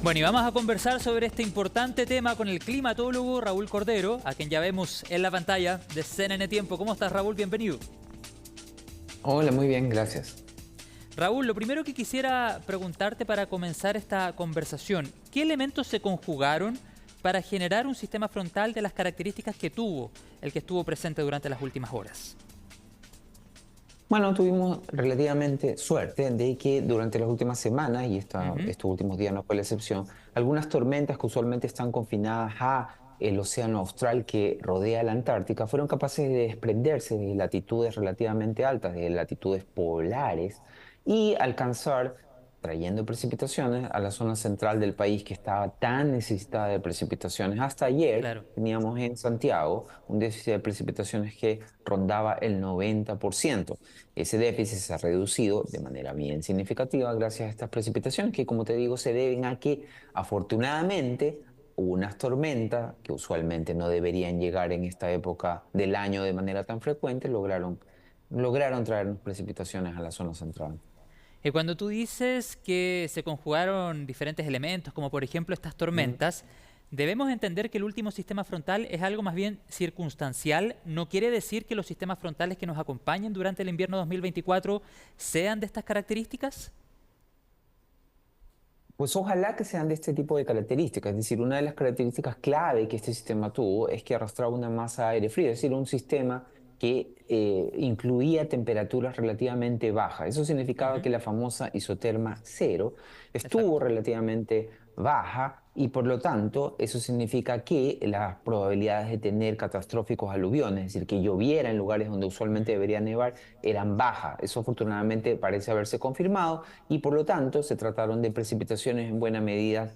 Bueno, y vamos a conversar sobre este importante tema con el climatólogo Raúl Cordero, a quien ya vemos en la pantalla de CNN Tiempo. ¿Cómo estás, Raúl? Bienvenido. Hola, muy bien, gracias. Raúl, lo primero que quisiera preguntarte para comenzar esta conversación, ¿qué elementos se conjugaron para generar un sistema frontal de las características que tuvo el que estuvo presente durante las últimas horas? Bueno, tuvimos relativamente suerte de que durante las últimas semanas, y Ujú. estos últimos días no fue la excepción, algunas tormentas que usualmente están confinadas a el océano austral que rodea la Antártica fueron capaces de desprenderse de latitudes relativamente altas, de latitudes polares, y alcanzar, trayendo precipitaciones a la zona central del país que estaba tan necesitada de precipitaciones. Hasta ayer Claro. teníamos en Santiago un déficit de precipitaciones que rondaba el 90%. Ese déficit se ha reducido de manera bien significativa gracias a estas precipitaciones que, como te digo, se deben a que afortunadamente unas tormentas que usualmente no deberían llegar en esta época del año de manera tan frecuente lograron traernos precipitaciones a la zona central. Y cuando tú dices que se conjugaron diferentes elementos, como por ejemplo estas Mm. tormentas, debemos entender que el último sistema frontal es algo más bien circunstancial. No quiere decir que los sistemas frontales que nos acompañen durante el invierno 2024 sean de estas características. Pues ojalá que sean de este tipo de características. Es decir, una de las características clave que este sistema tuvo es que arrastraba una masa de aire frío, es decir, un sistema que incluía temperaturas relativamente bajas. Eso significaba Ujú. que la famosa isoterma cero estuvo Exacto. relativamente baja y por lo tanto eso significa que las probabilidades de tener catastróficos aluviones, es decir, que lloviera en lugares donde usualmente Mm. debería nevar, eran bajas. Eso afortunadamente parece haberse confirmado y por lo tanto se trataron de precipitaciones en buena medida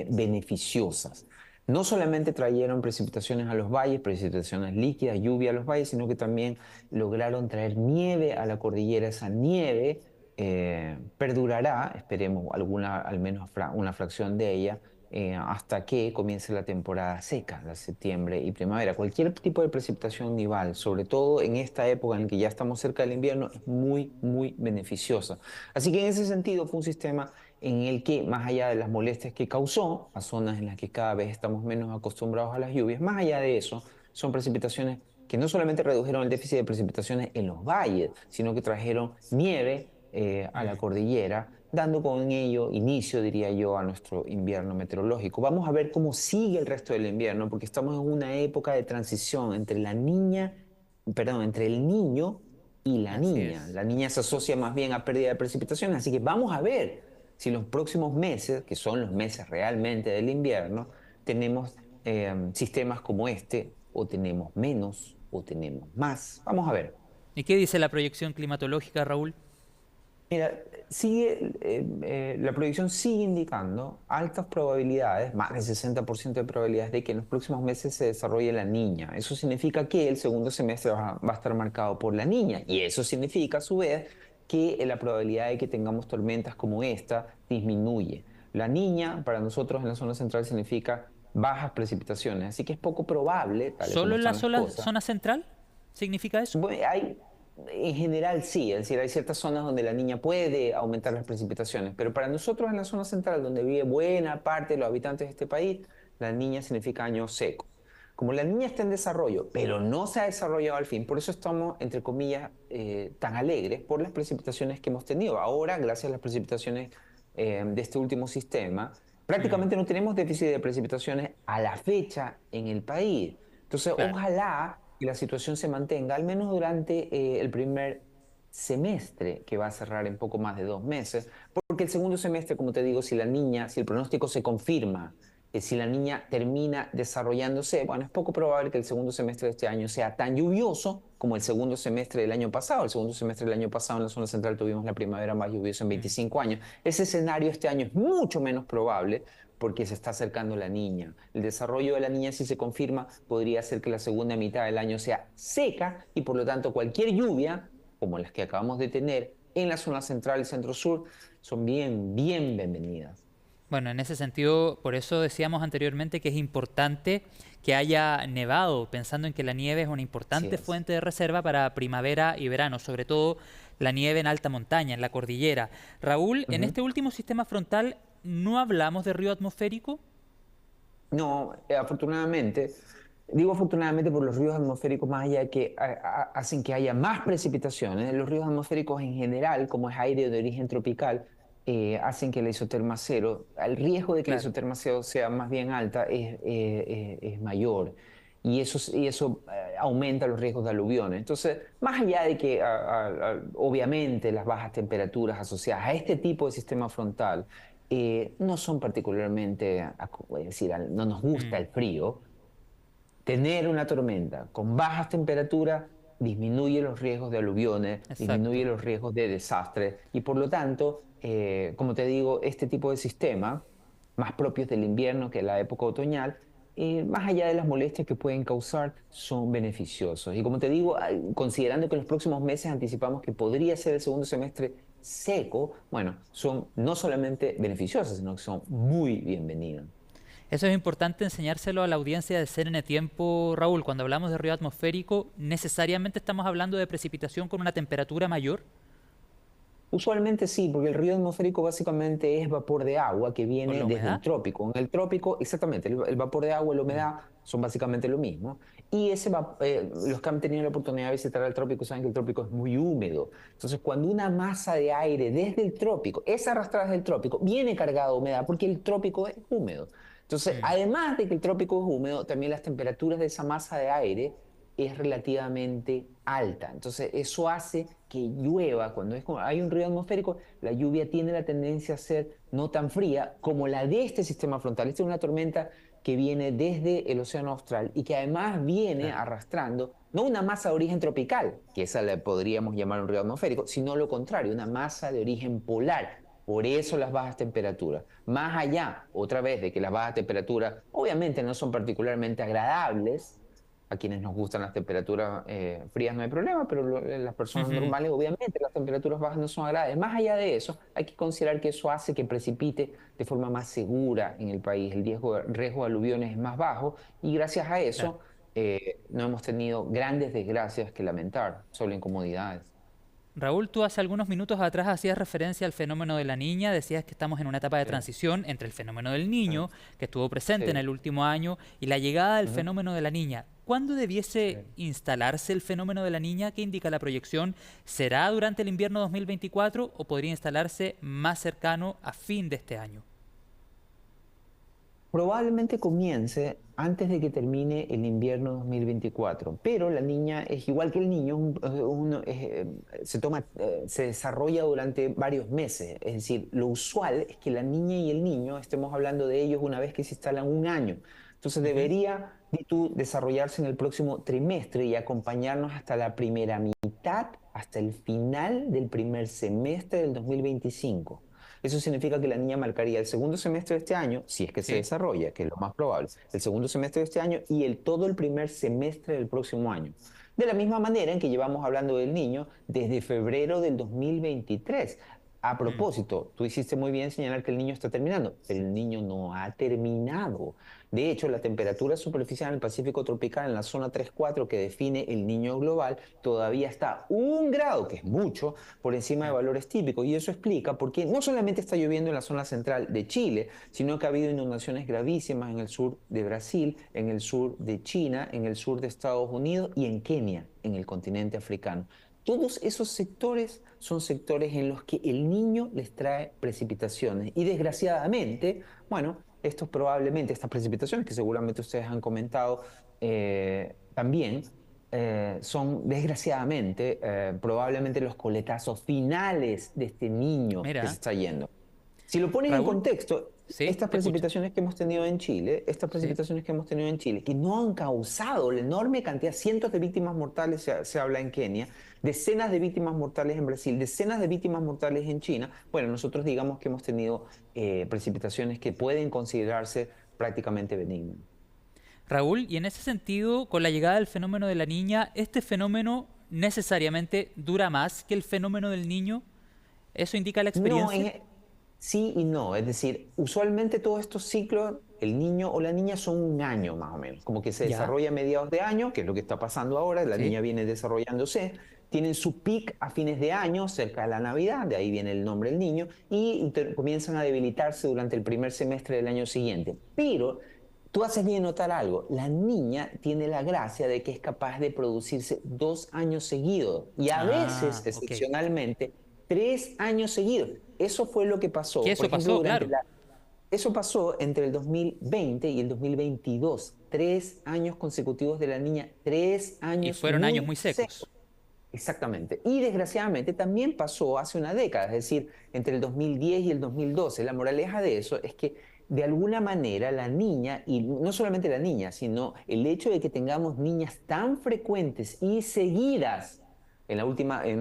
beneficiosas. No solamente trajeron precipitaciones a los valles, precipitaciones líquidas, lluvia a los valles, sino que también lograron traer nieve a la cordillera. Esa nieve perdurará, esperemos alguna, al menos una fracción de ella, hasta que comience la temporada seca, de septiembre y primavera. Cualquier tipo de precipitación nival, sobre todo en esta época en la que ya estamos cerca del invierno, es muy, muy beneficiosa. Así que en ese sentido fue un sistema en el que, más allá de las molestias que causó a zonas en las que cada vez estamos menos acostumbrados a las lluvias, más allá de eso, son precipitaciones que no solamente redujeron el déficit de precipitaciones en los valles, sino que trajeron nieve a la Mm. cordillera, dando con ello inicio, diría yo, a nuestro invierno meteorológico. Vamos a ver cómo sigue el resto del invierno, porque estamos en una época de transición entre entre el niño y la Así niña. es. La niña se asocia más bien a pérdida de precipitación, así que vamos a ver si los próximos meses, que son los meses realmente del invierno, tenemos sistemas como este, o tenemos menos, o tenemos más. Vamos a ver. ¿Y qué dice la proyección climatológica, Raúl? Mira, la proyección sigue indicando altas probabilidades, más del 60% de probabilidades de que en los próximos meses se desarrolle la niña. Eso significa que el segundo semestre va a estar marcado por la niña y eso significa a su vez que la probabilidad de que tengamos tormentas como esta disminuye. La niña para nosotros en la zona central significa bajas precipitaciones, así que es poco probable, tal y como ¿Solo en la están las cosas. zona central significa eso? Bueno, en general sí, es decir, hay ciertas zonas donde la niña puede aumentar las precipitaciones, pero para nosotros en la zona central, donde vive buena parte de los habitantes de este país, la niña significa año seco. Como la niña está en desarrollo, pero no se ha desarrollado al fin, por eso estamos, entre comillas, tan alegres por las precipitaciones que hemos tenido. Ahora, gracias a las precipitaciones de este último sistema, Mm. prácticamente no tenemos déficit de precipitaciones a la fecha en el país. Entonces, Claro. ojalá que la situación se mantenga, al menos durante el primer semestre, que va a cerrar en poco más de 2 meses, porque el segundo semestre, como te digo, si el pronóstico se confirma, si la niña termina desarrollándose, bueno, es poco probable que el segundo semestre de este año sea tan lluvioso como el segundo semestre del año pasado. El segundo semestre del año pasado en la zona central tuvimos la primavera más lluviosa en Mm. 25 años. Ese escenario este año es mucho menos probable porque se está acercando la niña. El desarrollo de la niña, si se confirma, podría hacer que la segunda mitad del año sea seca y por lo tanto cualquier lluvia, como las que acabamos de tener en la zona central y centro-sur, son bien, bien bienvenidas. Bueno, en ese sentido, por eso decíamos anteriormente que es importante que haya nevado, pensando en que la nieve es una Así importante es. fuente de reserva para primavera y verano, sobre todo la nieve en alta montaña, en la cordillera. Raúl, en Ujú. este último sistema frontal, no hablamos de río atmosférico. No, afortunadamente, digo afortunadamente por los ríos atmosféricos, más allá de que hacen que haya más precipitaciones, los ríos atmosféricos en general, como es aire de origen tropical, hacen que la isoterma cero, el riesgo de que la Claro. isoterma cero sea más bien alta es mayor. Y eso aumenta los riesgos de aluviones. Entonces, más allá de que obviamente las bajas temperaturas asociadas a este tipo de sistema frontal no son particularmente, es decir, no nos gusta Mm, el frío. Tener una tormenta con bajas temperaturas disminuye los riesgos de aluviones, disminuye exacto. los riesgos de desastres y por lo tanto, como te digo, este tipo de sistemas, más propios del invierno que la época otoñal, más allá de las molestias que pueden causar, son beneficiosos. Y como te digo, considerando que en los próximos meses anticipamos que podría ser el segundo semestre seco, bueno, son no solamente beneficiosas, sino que son muy bienvenidas. Eso es importante enseñárselo a la audiencia de CNN Tiempo, Raúl. Cuando hablamos de río atmosférico, necesariamente estamos hablando de precipitación con una temperatura mayor. Usualmente sí, porque el río atmosférico básicamente es vapor de agua que ¿Con viene la desde el humedad? trópico. En el trópico, exactamente, el vapor de agua y la Mm, humedad son básicamente lo mismo. Y los que han tenido la oportunidad de visitar el trópico saben que el trópico es muy húmedo. Entonces, cuando una masa de aire desde el trópico es arrastrada desde el trópico, viene cargada de humedad porque el trópico es húmedo. Entonces, mm, además de que el trópico es húmedo, también las temperaturas de esa masa de aire es relativamente alta. Entonces, eso hace que llueva. Hay un río atmosférico, la lluvia tiene la tendencia a ser no tan fría como la de este sistema frontal. Esta es una tormenta que viene desde el océano austral y que además viene claro. arrastrando no una masa de origen tropical, que esa la podríamos llamar un río atmosférico, sino lo contrario, una masa de origen polar. Por eso las bajas temperaturas. Más allá, otra vez, de que las bajas temperaturas obviamente no son particularmente agradables, a quienes nos gustan las temperaturas frías no hay problema, pero las personas normales, obviamente, las temperaturas bajas no son agradables. Más allá de eso, hay que considerar que eso hace que precipite de forma más segura en el país. El riesgo de aluviones es más bajo y gracias a Claro. eso no hemos tenido grandes desgracias que lamentar, solo incomodidades. Raúl, tú hace algunos minutos atrás hacías referencia al fenómeno de la niña, decías que estamos en una etapa de Sí, transición entre el fenómeno del sí, niño, que estuvo presente en sí. el último año, y la llegada del Ujú. fenómeno de la niña. ¿Cuándo debiese Sí. instalarse el fenómeno de la niña? ¿Qué indica la proyección? ¿Será durante el invierno 2024 o podría instalarse más cercano a fin de este año? Probablemente comience antes de que termine el invierno 2024, pero la niña es igual que el niño, se desarrolla durante varios meses. Es decir, lo usual es que la niña y el niño estemos hablando de ellos una vez que se instalan un año. Entonces Ujú. debería de tú desarrollarse en el próximo trimestre y acompañarnos hasta la primera mitad, hasta el final del primer semestre del 2025. Eso significa que la niña marcaría el segundo semestre de este año, si es que se Sí. desarrolla, que es lo más probable, el segundo semestre de este año y todo el primer semestre del próximo año. De la misma manera en que llevamos hablando del niño desde febrero del 2023. A Mm. propósito, tú hiciste muy bien señalar que el niño está terminando, pero el niño no ha terminado. De hecho, la temperatura superficial en el Pacífico tropical, en la zona 3-4 que define el niño global, todavía está 1 grado, que es mucho, por encima de Mm. valores típicos. Y eso explica por qué no solamente está lloviendo en la zona central de Chile, sino que ha habido inundaciones gravísimas en el sur de Brasil, en el sur de China, en el sur de Estados Unidos y en Kenia, en el continente africano. Todos esos sectores son sectores en los que el niño les trae precipitaciones. Y desgraciadamente, bueno, estas precipitaciones que seguramente ustedes han comentado también, son desgraciadamente probablemente los coletazos finales de este niño que se Mira, está yendo. Si lo pones en Raúl, contexto, sí, te escucho. estas Sí. precipitaciones que hemos tenido en Chile, que no han causado la enorme cantidad, cientos de víctimas mortales se habla en Kenia, decenas de víctimas mortales en Brasil, decenas de víctimas mortales en China, bueno, nosotros digamos que hemos tenido precipitaciones que pueden considerarse prácticamente benignas. Raúl, y en ese sentido, con la llegada del fenómeno de la niña, ¿este fenómeno necesariamente dura más que el fenómeno del niño? ¿Eso indica la No, experiencia? sí y no. Es decir, usualmente todos estos ciclos, el niño o la niña son 1 año más o menos. Como que se Ya, desarrolla a mediados de año, que es lo que está pasando ahora, la sí. niña viene desarrollándose, tienen su pic a fines de año, cerca de la Navidad, de ahí viene el nombre del niño, y comienzan a debilitarse durante el primer semestre del año siguiente. Pero tú haces bien notar algo, la niña tiene la gracia de que es capaz de producirse 2 años seguidos y a veces, Ok. excepcionalmente, 3 años seguidos. Eso fue lo que pasó. Que Por eso ejemplo, pasó, claro. eso pasó entre el 2020 y el 2022. 3 años consecutivos de la niña, 3 Y años fueron años muy muy secos. secos. Exactamente. Y desgraciadamente también pasó hace una década, es decir, entre el 2010 y el 2012. La moraleja de eso es que de alguna manera la niña, y no solamente la niña, sino el hecho de que tengamos niñas tan frecuentes y seguidas, en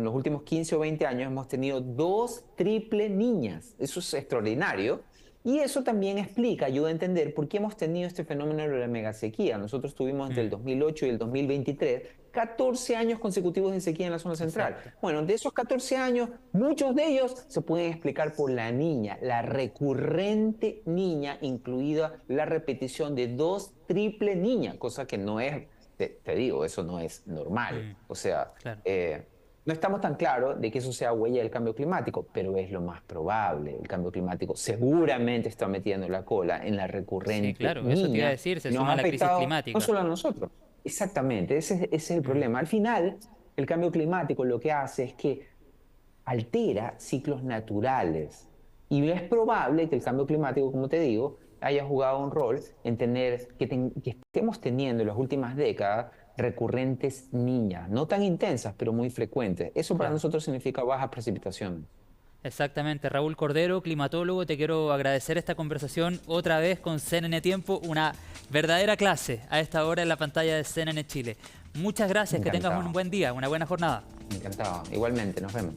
los últimos 15 o 20 años hemos tenido 2 triple niñas. Eso es extraordinario. Y eso también explica, ayuda a entender por qué hemos tenido este fenómeno de la megasequía. Nosotros tuvimos entre el Mm, 2008 y el 2023 14 años consecutivos de sequía en la zona central. exacto. Bueno, de esos 14 años, muchos de ellos se pueden explicar por la niña, la recurrente niña, incluida la repetición de 2 triple niñas, cosa que no es, te digo, eso no es normal. Mm, O sea, claro. no estamos tan claros de que eso sea huella del cambio climático, pero es lo más probable. El cambio climático seguramente está metiendo la cola en la Sí, recurrente claro, eso te iba a niña decir, se y nos suma ha a la crisis afectado no climática. solo a nosotros. Exactamente, ese es el Mm, problema. Al final, el cambio climático lo que hace es que altera ciclos naturales. Y es probable que el cambio climático, como te digo, haya jugado un rol en que estemos teniendo en las últimas décadas recurrentes niñas, no tan intensas, pero muy frecuentes. Eso para claro. nosotros significa bajas precipitaciones. Exactamente, Raúl Cordero, climatólogo, te quiero agradecer esta conversación otra vez con CNN Tiempo, una verdadera clase a esta hora en la pantalla de CNN Chile. Muchas gracias, que tengas un Encantado, buen día, una buena jornada. encantado. Igualmente, nos vemos.